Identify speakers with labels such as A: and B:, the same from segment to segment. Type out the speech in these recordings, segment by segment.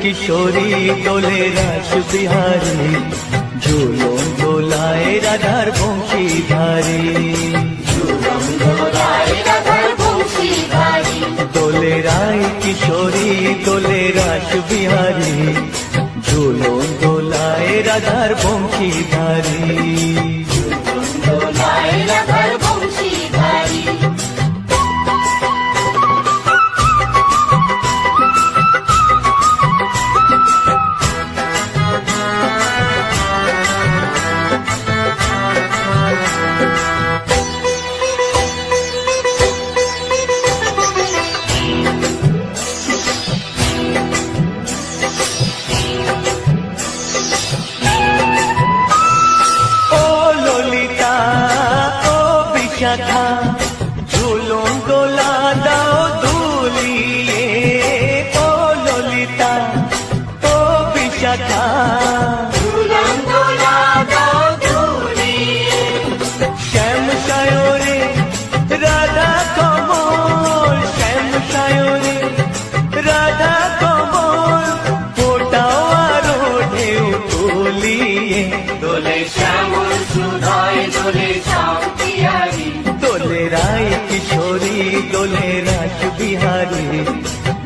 A: किशोरी दोले रास बिहारी झूलों दोलाए राधार बंशीधारी दोले राय किशोरी दोले रास बिहारी झूलों दोलाए राधार बंशीधारी দোলা দাও দুলিয়ে, ও ললিতা ও বিশাখা। শ্যাম সায়রে রাধা কমল, শ্যাম সায়রে রাধা কমল, ফোটাও আরো ঢেউ তুলিয়ে।
B: দোলে শ্যামল সুধায় দোলে শান্তিয়ারি,
A: দোলে রায় কিশোরী দোলে রাস বিহারী,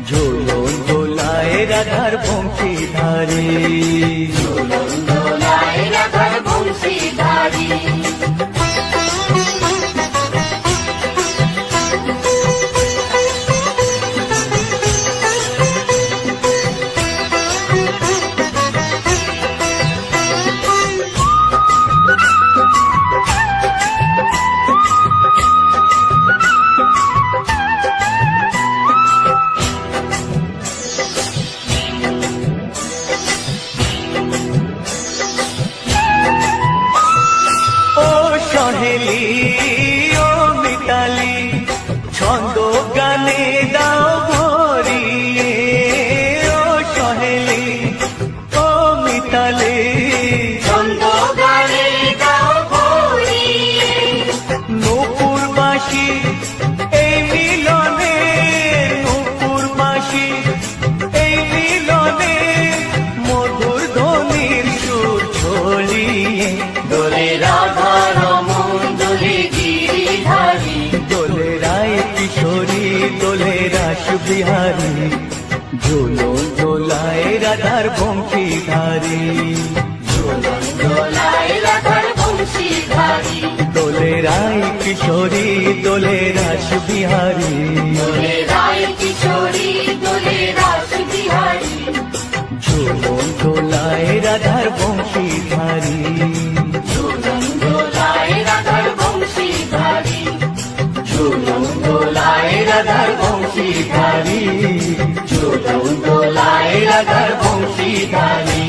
A: ঝোলন দোলায় রাধার বংশীধারী।
B: দোলায় রাধার বংশীধারী।
A: সহেলি ও মিতালি, ছন্দ গানে দাও ভরিয়ে। ও সহেলি ও মিতালি,
B: ছন্দ গানে গাও ভরিয়ে।
A: নূপুর বাঁশি এই মিলনে, নূপুর বাঁশি এই মিলনে, মধুর ধ্বনির সুর ছড়িয়ে।
B: দোলে রাধা রমন দোলে গিরিধারী,
A: দোলে রায় কিশোরী দোলে রাস বিহারী, ঝোলন দোলায় রাধার বংশীধারী।
B: দোলায় রাধার বংশীধারী।
A: দোলে রায় কিশোরী দোলে রাস বিহারী,
B: দোলে রায় কিশোরী দোলে রাস বিহারী।
A: ঝোলন দোলায় রাধার বংশীধারী।
B: দোলায় রাধার বংশীধারী।
A: ঝোলন দোলায় রাধার বংশীধারী, ঝোলন দোলায় রাধার বংশীধারী।